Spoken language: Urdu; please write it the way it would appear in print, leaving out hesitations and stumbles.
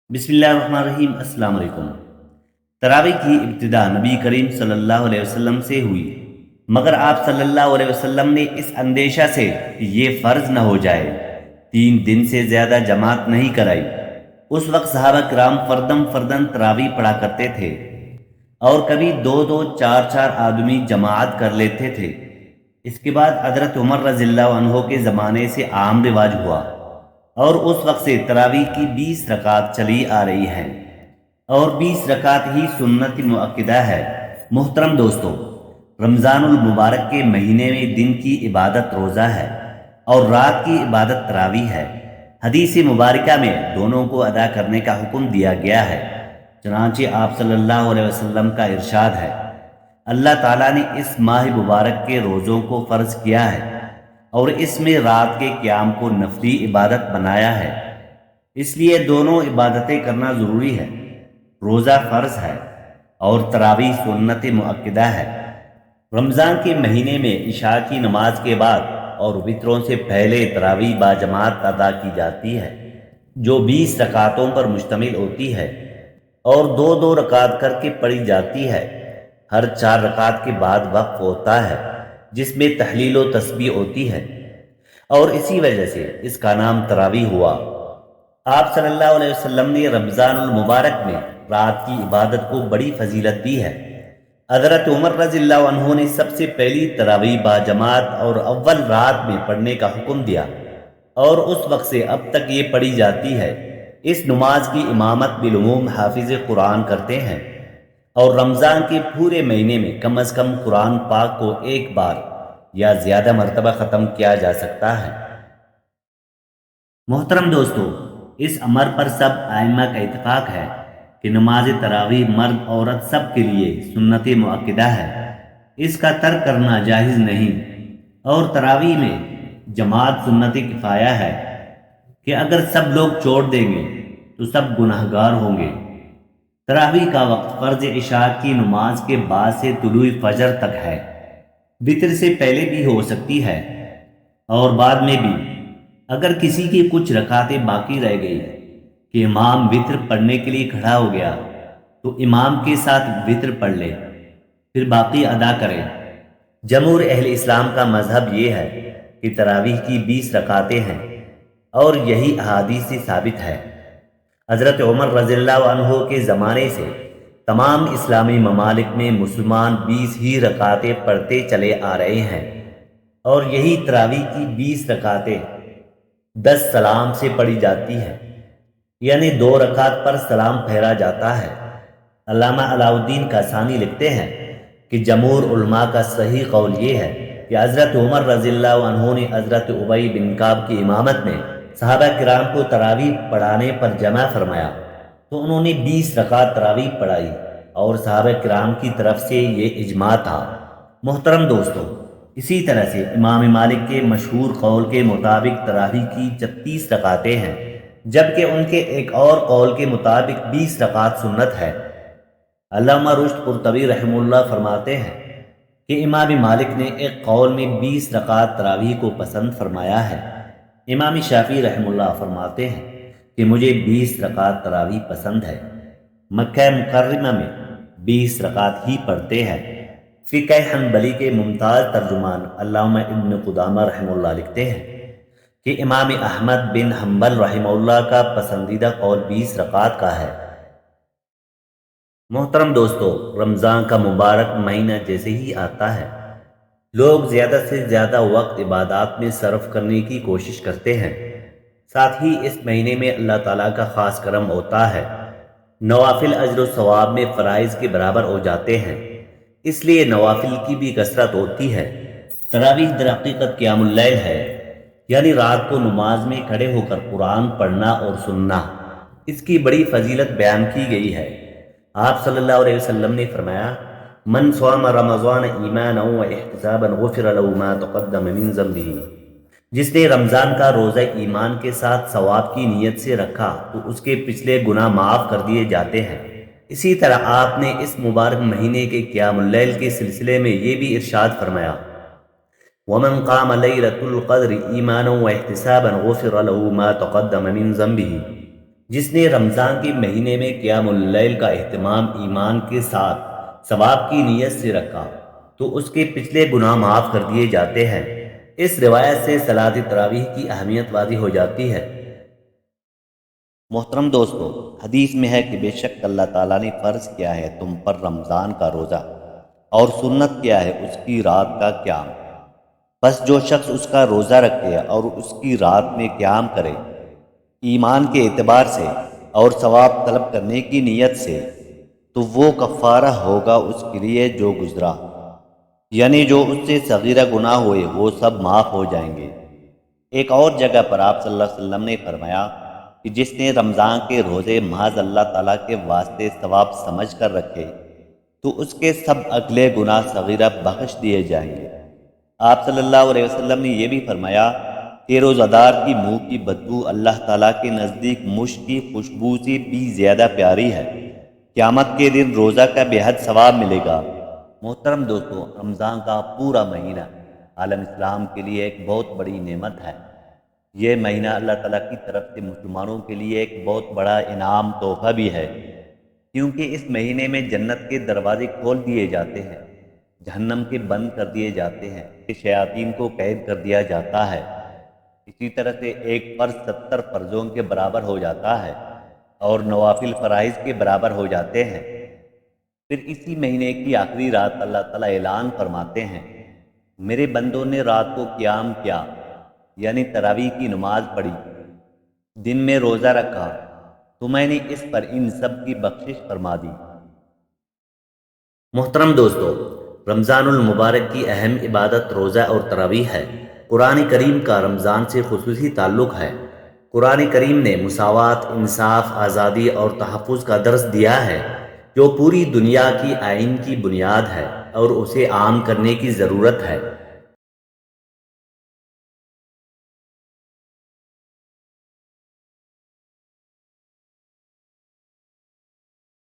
بسم اللہ الرحمن الرحیم۔ السلام علیکم۔ تراویح کی ابتدا نبی کریم صلی اللہ علیہ وسلم سے ہوئی، مگر آپ صلی اللہ علیہ وسلم نے اس اندیشہ سے کہ یہ فرض نہ ہو جائے 3 دن سے زیادہ جماعت نہیں کرائی۔ اس وقت صحابہ کرام فردم فردن تراویح پڑھا کرتے تھے اور کبھی 2 4 آدمی جماعت کر لیتے تھے۔ اس کے بعد حضرت عمر رضی اللہ عنہ کے زمانے سے عام رواج ہوا اور اس وقت سے تراویح کی 20 رکعت چلی آ رہی ہے اور 20 رکعت ہی سنت مؤکدہ ہے۔ محترم دوستو، رمضان المبارک کے مہینے میں دن کی عبادت روزہ ہے اور رات کی عبادت تراویح ہے۔ حدیث مبارکہ میں دونوں کو ادا کرنے کا حکم دیا گیا ہے۔ چنانچہ آپ صلی اللہ علیہ وسلم کا ارشاد ہے، اللہ تعالیٰ نے اس ماہ مبارک کے روزوں کو فرض کیا ہے اور اس میں رات کے قیام کو نفلی عبادت بنایا ہے، اس لیے دونوں عبادتیں کرنا ضروری ہے۔ روزہ فرض ہے اور تراویح سنت مؤکدہ ہے۔ رمضان کے مہینے میں عشاء کی نماز کے بعد اور وتروں سے پہلے تراویح باجماعت ادا کی جاتی ہے، جو 20 رکعتوں پر مشتمل ہوتی ہے اور 2 رکعت کر کے پڑھی جاتی ہے۔ ہر 4 رکعت کے بعد وقف ہوتا ہے جس میں تحلیل و تسبیح ہوتی ہے اور اسی وجہ سے اس کا نام تراویح ہوا۔ آپ صلی اللہ علیہ وسلم نے رمضان المبارک میں رات کی عبادت کو بڑی فضیلت دی ہے۔ حضرت عمر رضی اللہ عنہ نے سب سے پہلی تراویح باجماعت اور اول رات میں پڑھنے کا حکم دیا اور اس وقت سے اب تک یہ پڑھی جاتی ہے۔ اس نماز کی امامت بالعموم حافظ قرآن کرتے ہیں اور رمضان کے پورے مہینے میں کم از کم قرآن پاک کو 1 بار یا زیادہ مرتبہ ختم کیا جا سکتا ہے۔ محترم دوستو، اس امر پر سب ائمہ کا اتفاق ہے کہ نماز تراویح مرد عورت سب کے لیے سنت مؤکدہ ہے، اس کا ترک کرنا جائز نہیں، اور تراویح میں جماعت سنت کفایہ ہے کہ اگر سب لوگ چھوڑ دیں گے تو سب گناہگار ہوں گے۔ تراویح کا وقت فرض عشاء کی نماز کے بعد سے طلوع فجر تک ہے، وتر سے پہلے بھی ہو سکتی ہے اور بعد میں بھی۔ اگر کسی کی کچھ رکعتیں باقی رہ گئی کہ امام وتر پڑھنے کے لیے کھڑا ہو گیا تو امام کے ساتھ وتر پڑھ لے، پھر باقی ادا کرے۔ جمہور اہل اسلام کا مذہب یہ ہے کہ تراویح کی 20 رکعتیں ہیں اور یہی احادیث سے ثابت ہے۔ حضرت عمر رضی اللہ عنہ کے زمانے سے تمام اسلامی ممالک میں مسلمان 20 ہی رکعتیں پڑھتے چلے آ رہے ہیں اور یہی تراویح کی 20 رکعتیں 10 سلام سے پڑھی جاتی ہے، یعنی 2 رکعت پر سلام پھیرا جاتا ہے۔ علامہ علاء الدین کاسانی لکھتے ہیں کہ جمہور علماء کا صحیح قول یہ ہے کہ حضرت عمر رضی اللہ عنہ نے حضرت ابی بن کعب کی امامت میں صحابہ کرام کو تراویح پڑھانے پر جمع فرمایا تو انہوں نے 20 رکعت تراویح پڑھائی اور صحابہ کرام کی طرف سے یہ اجماع تھا۔ محترم دوستو، اسی طرح سے امام مالک کے مشہور قول کے مطابق تراویح کی 36 رکعتیں ہیں، جبکہ ان کے ایک اور قول کے مطابق 20 رکعت سنت ہے۔ علامہ رشد قرطبی رحمہ اللہ فرماتے ہیں کہ امام مالک نے ایک قول میں 20 رکعت تراویح کو پسند فرمایا ہے۔ امام شافعی رحمہ اللہ فرماتے ہیں کہ مجھے 20 رکعت تراویح پسند ہے۔ مکہ مکرمہ میں 20 رکعت ہی پڑھتے ہیں۔ فقہ حنبلی کے ممتاز ترجمان علامہ ابن قدامہ رحمہ اللہ لکھتے ہیں کہ امام احمد بن حنبل رحمہ اللہ کا پسندیدہ قول 20 رکعت کا ہے۔ محترم دوستو، رمضان کا مبارک مہینہ جیسے ہی آتا ہے، لوگ زیادہ سے زیادہ وقت عبادات میں صرف کرنے کی کوشش کرتے ہیں۔ ساتھ ہی اس مہینے میں اللہ تعالیٰ کا خاص کرم ہوتا ہے، نوافل اجر و ثواب میں فرائض کے برابر ہو جاتے ہیں، اس لیے نوافل کی بھی کثرت ہوتی ہے۔ تراویح در حقیقت قیام اللیل ہے، یعنی رات کو نماز میں کھڑے ہو کر قرآن پڑھنا اور سننا۔ اس کی بڑی فضیلت بیان کی گئی ہے۔ آپ صلی اللہ علیہ وسلم نے فرمایا، من صام رمضان ایمانا و احتسابا غفر له ما تقدم من ذنبه۔ جس نے رمضان کا روزہ ایمان کے ساتھ ثواب کی نیت سے رکھا تو اس کے پچھلے گناہ معاف کر دیے جاتے ہیں۔ اسی طرح آپ نے اس مبارک مہینے کے قیام اللیل کے سلسلے میں یہ بھی ارشاد فرمایا، ومن قام لیلۃ القدر ایمانا و احتسابا غفر له ما تقدم من ذنبه۔ جس نے رمضان کے مہینے میں قیام اللیل کا اہتمام ایمان کے ساتھ ثواب کی نیت سے رکھا تو اس کے پچھلے گناہ معاف کر دیے جاتے ہیں۔ اس روایت سے صلاۃ تراویح کی اہمیت واضح ہو جاتی ہے۔ محترم دوستو، حدیث میں ہے کہ بے شک اللہ تعالیٰ نے فرض کیا ہے تم پر رمضان کا روزہ، اور سنت کیا ہے اس کی رات کا قیام۔ بس جو شخص اس کا روزہ رکھے اور اس کی رات میں قیام کرے ایمان کے اعتبار سے اور ثواب طلب کرنے کی نیت سے، تو وہ کفارہ ہوگا اس کے لیے جو گزرا، یعنی جو اس سے صغیرہ گناہ ہوئے وہ سب معاف ہو جائیں گے۔ ایک اور جگہ پر آپ صلی اللہ علیہ وسلم نے فرمایا کہ جس نے رمضان کے روزے محض اللہ تعالیٰ کے واسطے ثواب سمجھ کر رکھے تو اس کے سب اگلے گناہ صغیرہ بخش دیے جائیں گے۔ آپ صلی اللہ علیہ وسلم نے یہ بھی فرمایا کہ روزہ دار کی منہ کی بدبو اللہ تعالیٰ کے نزدیک مشک کی خوشبو سے بھی زیادہ پیاری ہے۔ قیامت کے دن روزہ کا بے حد ثواب ملے گا۔ محترم دوستو، رمضان کا پورا مہینہ عالم اسلام کے لیے ایک بہت بڑی نعمت ہے۔ یہ مہینہ اللہ تعالیٰ کی طرف سے مسلمانوں کے لیے ایک بہت بڑا انعام تحفہ بھی ہے، کیونکہ اس مہینے میں جنت کے دروازے کھول دیے جاتے ہیں، جہنم کے بند کر دیے جاتے ہیں، شیاطین کو قید کر دیا جاتا ہے۔ اسی طرح سے ایک فرض 70 فرضوں کے برابر ہو جاتا ہے اور نوافل فرائض کے برابر ہو جاتے ہیں۔ پھر اسی مہینے کی آخری رات اللہ تعالیٰ اعلان فرماتے ہیں، میرے بندوں نے رات کو قیام کیا، یعنی تراویح کی نماز پڑھی، دن میں روزہ رکھا، تو میں نے اس پر ان سب کی بخشش فرما دی۔ محترم دوستو، رمضان المبارک کی اہم عبادت روزہ اور تراویح ہے۔ قرآن کریم کا رمضان سے خصوصی تعلق ہے۔ قرآن کریم نے مساوات، انصاف، آزادی اور تحفظ کا درس دیا ہے، جو پوری دنیا کی آئین کی بنیاد ہے اور اسے عام کرنے کی ضرورت ہے۔